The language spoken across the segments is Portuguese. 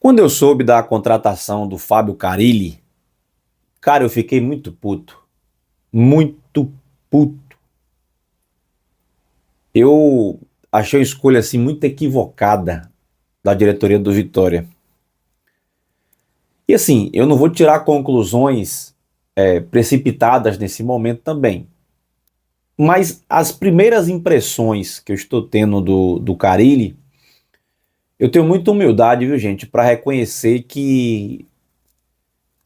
Quando eu soube da contratação do Fábio Carille, cara, eu fiquei muito puto. Muito puto. Eu achei a escolha assim muito equivocada da diretoria do Vitória. E assim, eu não vou tirar conclusões precipitadas nesse momento também. Mas as primeiras impressões que eu estou tendo do Carille, eu tenho muita humildade, viu, gente, para reconhecer que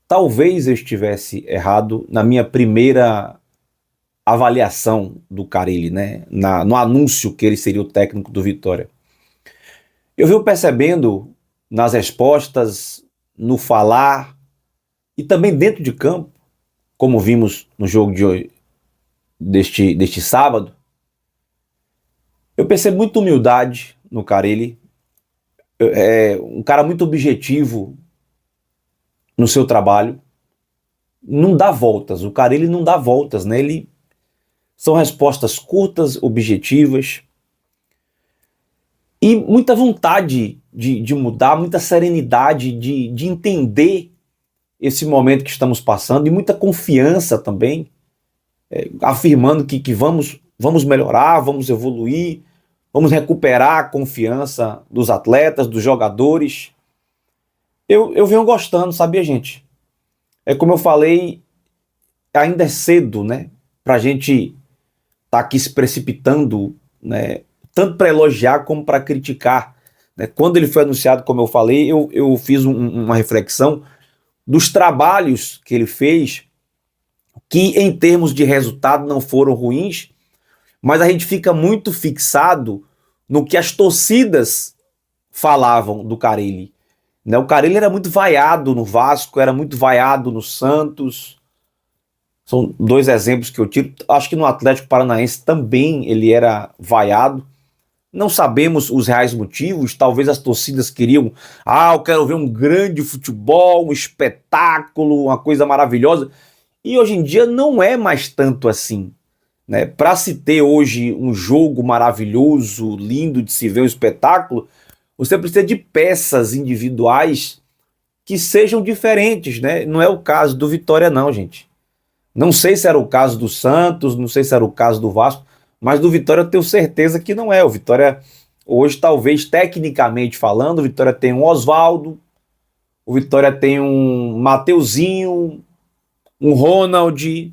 talvez eu estivesse errado na minha primeira avaliação do Carille, né? No anúncio que ele seria o técnico do Vitória. Eu venho percebendo nas respostas, no falar e também dentro de campo, como vimos no jogo de hoje, deste sábado, eu percebo muita humildade no Carille, é um cara muito objetivo no seu trabalho, não dá voltas, o Carille não dá voltas, né? Ele são respostas curtas, objetivas, e muita vontade de mudar, muita serenidade de entender esse momento que estamos passando e muita confiança também, afirmando que vamos melhorar, vamos evoluir, vamos recuperar a confiança dos atletas, dos jogadores. Eu venho gostando, sabia, gente? É como eu falei, ainda é cedo, né? Pra gente tá aqui se precipitando, né? Tanto para elogiar como para criticar. Né? Quando ele foi anunciado, como eu falei, eu fiz uma reflexão dos trabalhos que ele fez, que em termos de resultado não foram ruins, mas a gente fica muito fixado no que as torcidas falavam do Carille. Né? O Carille era muito vaiado no Vasco, era muito vaiado no Santos. São dois exemplos que eu tiro. Acho que no Atlético Paranaense também ele era vaiado. Não sabemos os reais motivos, talvez as torcidas queriam, eu quero ver um grande futebol, um espetáculo, uma coisa maravilhosa. E hoje em dia não é mais tanto assim. Né? Para se ter hoje um jogo maravilhoso, lindo de se ver um espetáculo, você precisa de peças individuais que sejam diferentes. Né? Não é o caso do Vitória, não, gente. Não sei se era o caso do Santos, não sei se era o caso do Vasco, mas do Vitória eu tenho certeza que não é. O Vitória, hoje, talvez tecnicamente falando, o Vitória tem um Oswaldo, o Vitória tem um Mateuzinho, um Ronald.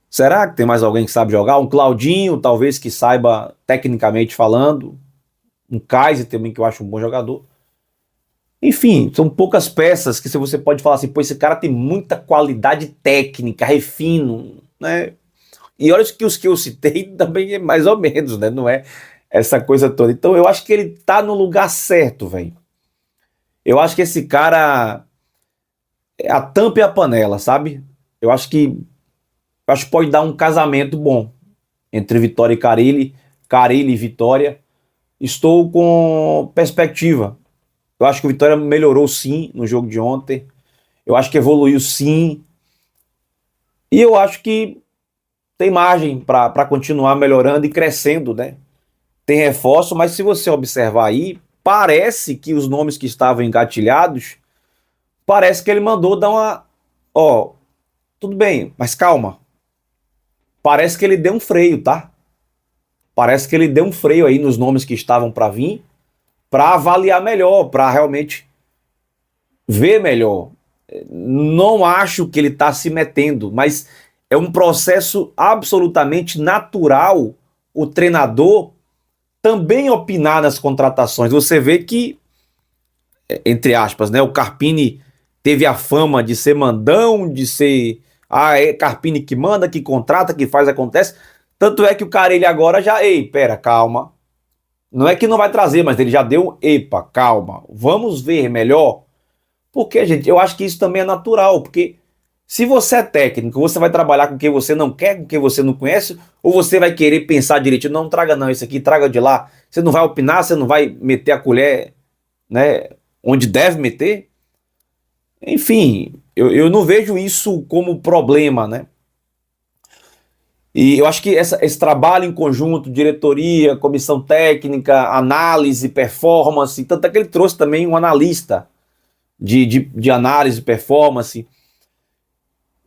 Será que tem mais alguém que sabe jogar? Um Claudinho, talvez, que saiba tecnicamente falando. Um Kaiser também, que eu acho um bom jogador. Enfim, são poucas peças que você pode falar assim, pô, esse cara tem muita qualidade técnica, refino, né? E olha que os que eu citei também é mais ou menos, né? Não é essa coisa toda. Então eu acho que ele tá no lugar certo, velho. Eu acho que esse cara é a tampa e a panela, sabe? Eu acho que pode dar um casamento bom entre Vitória e Carille, Carille e Vitória. Estou com perspectiva. Eu acho que o Vitória melhorou sim no jogo de ontem. Eu acho que evoluiu sim. E eu acho que tem margem para continuar melhorando e crescendo, né? Tem reforço, mas se você observar aí, parece que os nomes que estavam engatilhados, parece que ele mandou dar uma. Ó, tudo bem, mas calma. Parece que ele deu um freio, tá? Parece que ele deu um freio aí nos nomes que estavam para vir, para avaliar melhor, para realmente ver melhor. Não acho que ele está se metendo, mas é um processo absolutamente natural o treinador também opinar nas contratações. Você vê que, entre aspas, né, o Carpini teve a fama de ser mandão, de ser é Carpini que manda, que contrata, que faz, acontece. Tanto é que o cara ele agora já, ei, pera, calma. Não é que não vai trazer, mas ele já deu, epa, calma. Vamos ver melhor. Porque, gente, eu acho que isso também é natural, porque se você é técnico, você vai trabalhar com quem você não quer, com quem você não conhece, ou você vai querer pensar direito, não traga não isso aqui, traga de lá. Você não vai opinar, você não vai meter a colher, né, onde deve meter. Enfim, eu não vejo isso como problema, né? E eu acho que esse trabalho em conjunto, diretoria, comissão técnica, análise, performance, tanto é que ele trouxe também um analista de análise, performance.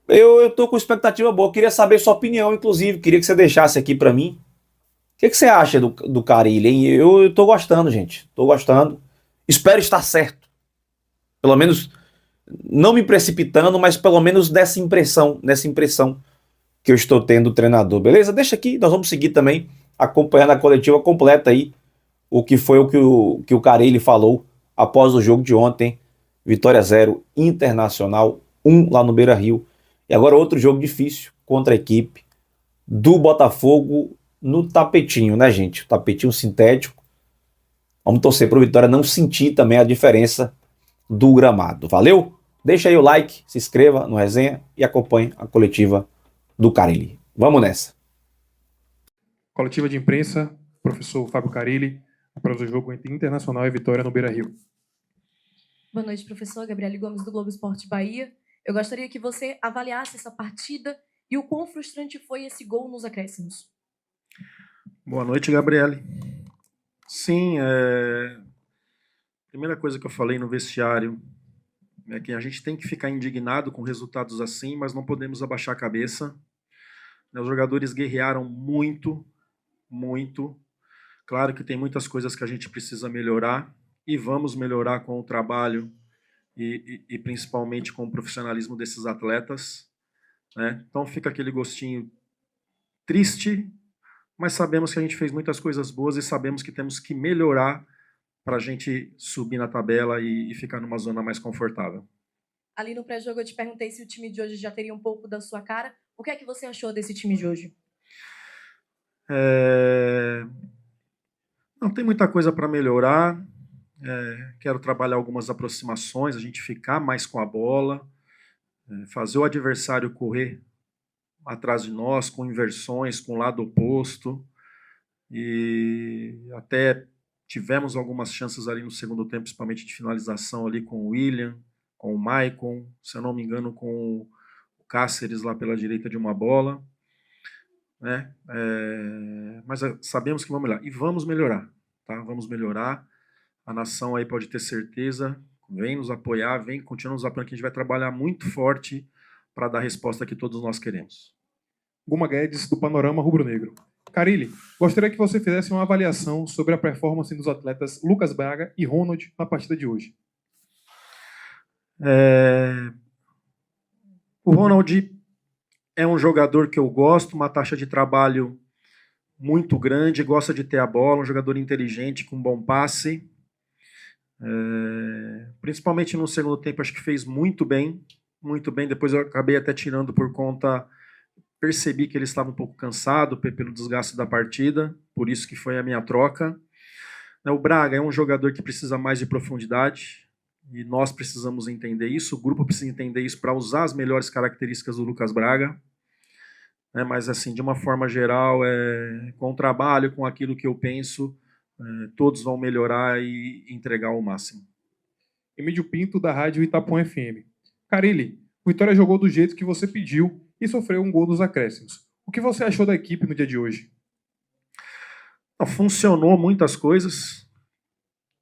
Eu tô com expectativa boa, queria saber sua opinião, inclusive, queria que você deixasse aqui para mim. O que você acha do Carille, hein? Eu tô gostando, gente, tô gostando. Espero estar certo, pelo menos não me precipitando, mas pelo menos nessa impressão que eu estou tendo do treinador, beleza? Deixa aqui, nós vamos seguir também acompanhando a coletiva completa aí, o que foi o Carille falou após o jogo de ontem. Vitória 0, Internacional 1 lá no Beira-Rio. E agora outro jogo difícil contra a equipe do Botafogo no tapetinho, né, gente? O tapetinho sintético. Vamos torcer para o Vitória não sentir também a diferença do gramado. Valeu? Deixa aí o like, se inscreva no resenha e acompanhe a coletiva do Carille. Vamos nessa. Coletiva de imprensa, professor Fábio Carille, após o jogo entre Internacional e Vitória no Beira-Rio. Boa noite, professor. Gabriele Gomes, do Globo Esporte Bahia. Eu gostaria que você avaliasse essa partida e o quão frustrante foi esse gol nos acréscimos. Boa noite, Gabriele. Sim, primeira coisa que eu falei no vestiário é que a gente tem que ficar indignado com resultados assim, mas não podemos abaixar a cabeça. Os jogadores guerrearam muito, muito. Claro que tem muitas coisas que a gente precisa melhorar e vamos melhorar com o trabalho e principalmente com o profissionalismo desses atletas, né? Então fica aquele gostinho triste, mas sabemos que a gente fez muitas coisas boas e sabemos que temos que melhorar para a gente subir na tabela e ficar numa zona mais confortável. Ali no pré-jogo eu te perguntei se o time de hoje já teria um pouco da sua cara. O que é que você achou desse time de hoje? Não tem muita coisa para melhorar. Quero trabalhar algumas aproximações, a gente ficar mais com a bola, fazer o adversário correr atrás de nós, com inversões, com o lado oposto. E até tivemos algumas chances ali no segundo tempo, principalmente de finalização ali com o William, com o Maicon, se eu não me engano, com o Cáceres lá pela direita de uma bola. Né? Mas sabemos que vamos melhorar. E vamos melhorar. Tá? Vamos melhorar. A nação aí pode ter certeza. Vem nos apoiar, vem, continua nos apoiando, que a gente vai trabalhar muito forte para dar a resposta que todos nós queremos. Guma Guedes, do Panorama Rubro-Negro. Carille, gostaria que você fizesse uma avaliação sobre a performance dos atletas Lucas Braga e Ronald na partida de hoje. O Ronald é um jogador que eu gosto, uma taxa de trabalho muito grande, gosta de ter a bola, um jogador inteligente, com bom passe. Principalmente no segundo tempo, acho que fez muito bem. Depois eu acabei até tirando por conta, percebi que ele estava um pouco cansado pelo desgaste da partida, por isso que foi a minha troca. O Braga é um jogador que precisa mais de profundidade, e nós precisamos entender isso, o grupo precisa entender isso para usar as melhores características do Lucas Braga. Mas, assim, de uma forma geral, com o trabalho, com aquilo que eu penso, todos vão melhorar e entregar o máximo. Emílio Pinto, da Rádio Itapuã FM. Carille, o Vitória jogou do jeito que você pediu e sofreu um gol dos acréscimos. O que você achou da equipe no dia de hoje? Funcionou muitas coisas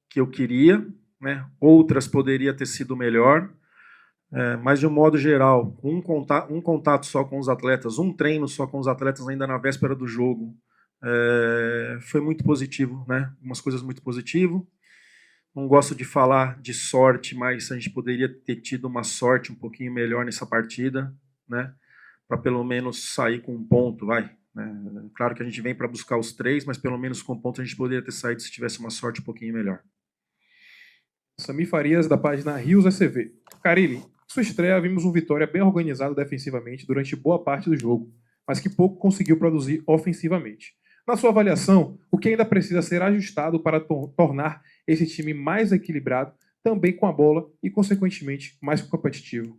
que eu queria, né? Outras poderia ter sido melhor, mas de um modo geral, um contato só com os atletas, um treino só com os atletas ainda na véspera do jogo, foi muito positivo, né? Umas coisas muito positivas. Não gosto de falar de sorte, mas a gente poderia ter tido uma sorte um pouquinho melhor nessa partida, né? Para pelo menos sair com um ponto, vai. Né? Claro que a gente vem para buscar os 3, mas pelo menos com um ponto a gente poderia ter saído se tivesse uma sorte um pouquinho melhor. Sami Farias, da página Rios SV. Carille, sua estreia vimos um Vitória bem organizado defensivamente durante boa parte do jogo, mas que pouco conseguiu produzir ofensivamente. Na sua avaliação, o que ainda precisa ser ajustado para tornar esse time mais equilibrado, também com a bola e, consequentemente, mais competitivo?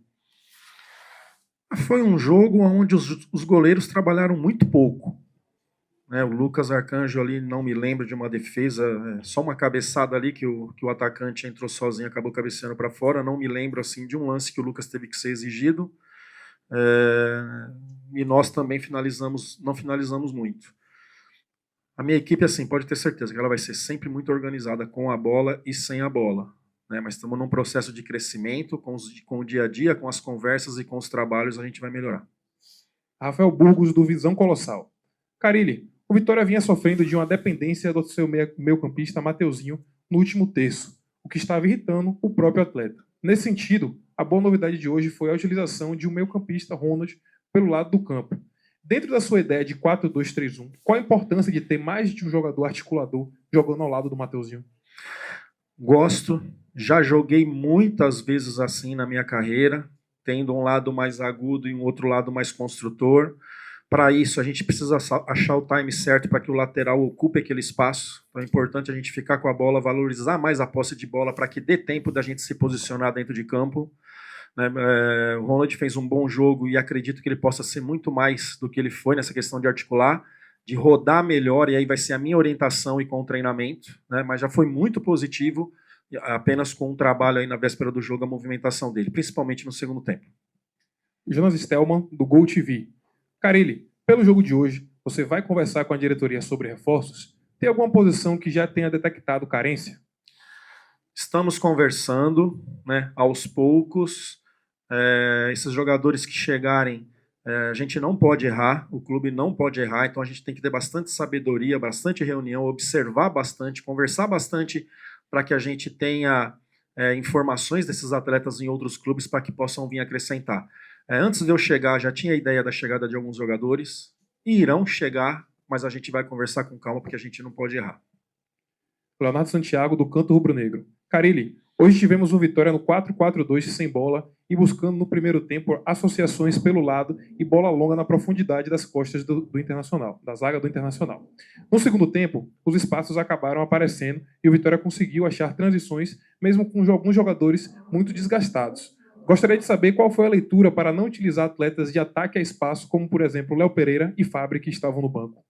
Foi um jogo onde os goleiros trabalharam muito pouco. O Lucas Arcanjo ali, não me lembro de uma defesa, só uma cabeçada ali que o atacante entrou sozinho, acabou cabeceando para fora. Não me lembro assim de um lance que o Lucas teve que ser exigido. e nós também não finalizamos muito. A minha equipe, assim, pode ter certeza que ela vai ser sempre muito organizada com a bola e sem a bola, né? Mas estamos num processo de crescimento, com o dia a dia, com as conversas e com os trabalhos, a gente vai melhorar. Rafael Burgos, do Visão Colossal. Carilli, o Vitória vinha sofrendo de uma dependência do seu meio-campista Mateuzinho no último terço, o que estava irritando o próprio atleta. Nesse sentido, a boa novidade de hoje foi a utilização de um meio-campista Ronald pelo lado do campo. Dentro da sua ideia de 4-2-3-1, qual a importância de ter mais de um jogador articulador jogando ao lado do Mateuzinho? Gosto, já joguei muitas vezes assim na minha carreira, tendo um lado mais agudo e um outro lado mais construtor. Para isso, a gente precisa achar o time certo para que o lateral ocupe aquele espaço. Então é importante a gente ficar com a bola, valorizar mais a posse de bola para que dê tempo da gente se posicionar dentro de campo. O Ronald fez um bom jogo e acredito que ele possa ser muito mais do que ele foi nessa questão de articular, de rodar melhor, e aí vai ser a minha orientação e com o treinamento, né? Mas já foi muito positivo, apenas com o trabalho aí na véspera do jogo, a movimentação dele, principalmente no segundo tempo. Jonas Stelman, do Gol TV. Carilli, pelo jogo de hoje, você vai conversar com a diretoria sobre reforços? Tem alguma posição que já tenha detectado carência? Estamos conversando, né, aos poucos. Esses jogadores que chegarem, a gente não pode errar, o clube não pode errar, então a gente tem que ter bastante sabedoria, bastante reunião, observar bastante, conversar bastante para que a gente tenha informações desses atletas em outros clubes para que possam vir acrescentar. Antes de eu chegar, já tinha a ideia da chegada de alguns jogadores, e irão chegar, mas a gente vai conversar com calma porque a gente não pode errar. Leonardo Santiago, do Canto Rubro Negro. Carilli, hoje tivemos uma vitória no 4-4-2 sem bola e buscando no primeiro tempo associações pelo lado e bola longa na profundidade das costas do Internacional, da zaga do Internacional. No segundo tempo, os espaços acabaram aparecendo e o Vitória conseguiu achar transições, mesmo com alguns jogadores muito desgastados. Gostaria de saber qual foi a leitura para não utilizar atletas de ataque a espaço, como, por exemplo, Léo Pereira e Fábio, que estavam no banco.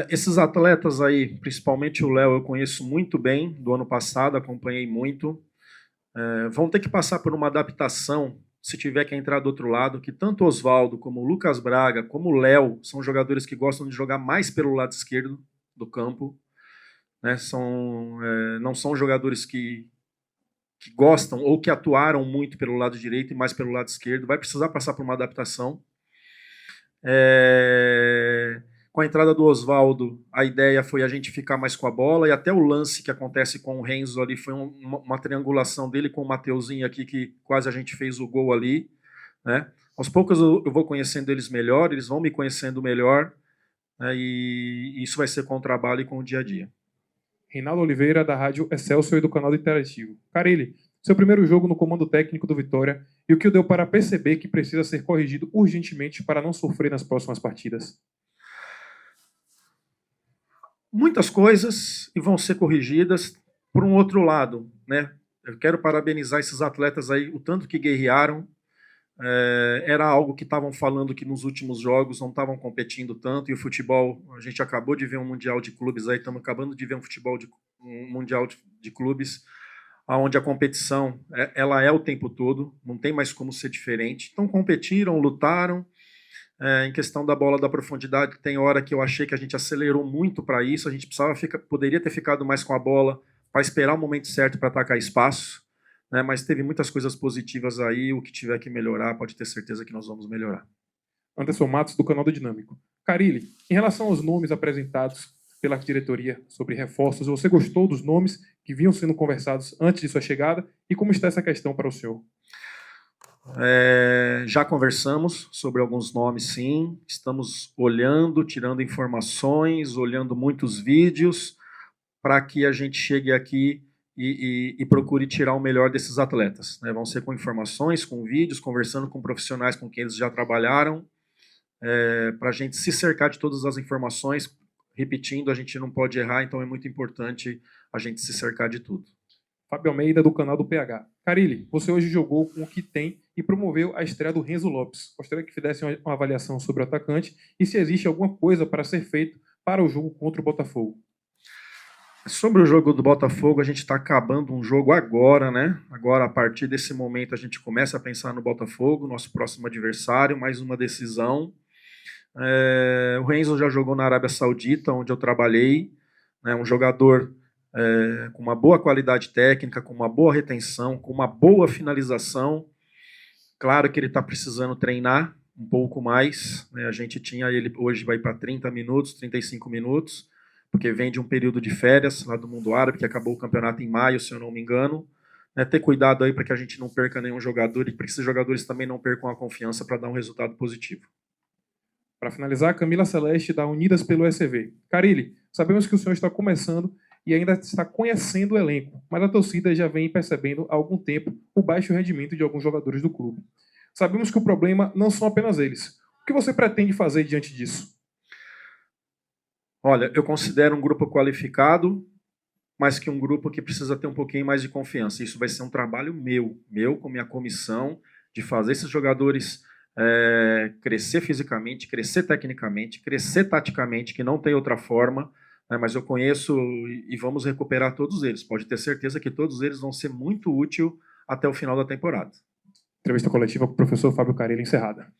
Esses atletas aí, principalmente o Léo, eu conheço muito bem, do ano passado, acompanhei muito. Vão ter que passar por uma adaptação, se tiver que entrar do outro lado, que tanto o Oswaldo, como o Lucas Braga, como o Léo, são jogadores que gostam de jogar mais pelo lado esquerdo do campo. Né? Não são jogadores que gostam ou que atuaram muito pelo lado direito e mais pelo lado esquerdo. Vai precisar passar por uma adaptação. Com a entrada do Oswaldo, a ideia foi a gente ficar mais com a bola, e até o lance que acontece com o Renzo ali foi uma triangulação dele com o Mateuzinho aqui, que quase a gente fez o gol ali. Né? Aos poucos eu vou conhecendo eles melhor, eles vão me conhecendo melhor, né? E isso vai ser com o trabalho e com o dia a dia. Reinaldo Oliveira, da Rádio Excelsior e do canal do Interativo. Carilli, seu primeiro jogo no comando técnico do Vitória e o que o deu para perceber que precisa ser corrigido urgentemente para não sofrer nas próximas partidas? Muitas coisas e vão ser corrigidas. Por um outro lado, né? Eu quero parabenizar esses atletas aí, o tanto que guerrearam. Era algo que estavam falando que nos últimos jogos não estavam competindo tanto, e o futebol, a gente acabou de ver um mundial de clubes aí, estamos acabando de ver um mundial de clubes, onde a competição ela é o tempo todo, não tem mais como ser diferente. Então competiram, lutaram. Em questão da bola da profundidade, tem hora que eu achei que a gente acelerou muito para isso, a gente poderia ter ficado mais com a bola para esperar o momento certo para atacar espaço, né? Mas teve muitas coisas positivas aí, o que tiver que melhorar, pode ter certeza que nós vamos melhorar. Anderson Matos, do canal do Dinâmico. Carilli, em relação aos nomes apresentados pela diretoria sobre reforços, você gostou dos nomes que vinham sendo conversados antes de sua chegada, e como está essa questão para o senhor? Já conversamos sobre alguns nomes, sim. Estamos olhando, tirando informações, olhando muitos vídeos para que a gente chegue aqui e procure tirar o melhor desses atletas. Né? Vão ser com informações, com vídeos, conversando com profissionais com quem eles já trabalharam, para a gente se cercar de todas as informações. Repetindo, a gente não pode errar, então é muito importante a gente se cercar de tudo. Fábio Almeida, do canal do PH. Carilli, você hoje jogou com o que tem e promoveu a estreia do Renzo Lopes. Gostaria que fizesse uma avaliação sobre o atacante e se existe alguma coisa para ser feito para o jogo contra o Botafogo. Sobre o jogo do Botafogo, a gente está acabando um jogo agora, né? Agora, a partir desse momento, a gente começa a pensar no Botafogo, nosso próximo adversário, mais uma decisão. O Renzo já jogou na Arábia Saudita, onde eu trabalhei, né? Um jogador com uma boa qualidade técnica, com uma boa retenção, com uma boa finalização. Claro que ele está precisando treinar um pouco mais, né? A gente tinha ele, hoje vai para 30 minutos, 35 minutos, porque vem de um período de férias lá do mundo árabe, que acabou o campeonato em maio, se eu não me engano. Ter cuidado aí para que a gente não perca nenhum jogador e para que esses jogadores também não percam a confiança para dar um resultado positivo. Para finalizar, Camila Celeste, da Unidas pelo ECV. Carille, sabemos que o senhor está começando e ainda está conhecendo o elenco, mas a torcida já vem percebendo há algum tempo o baixo rendimento de alguns jogadores do clube. Sabemos que o problema não são apenas eles. O que você pretende fazer diante disso? Olha, eu considero um grupo qualificado, mas que um grupo que precisa ter um pouquinho mais de confiança. Isso vai ser um trabalho meu com minha comissão, de fazer esses jogadores crescer fisicamente, crescer tecnicamente, crescer taticamente, que não tem outra forma, né, mas eu conheço e vamos recuperar todos eles. Pode ter certeza que todos eles vão ser muito úteis até o final da temporada. Entrevista coletiva com o professor Fábio Carille encerrada.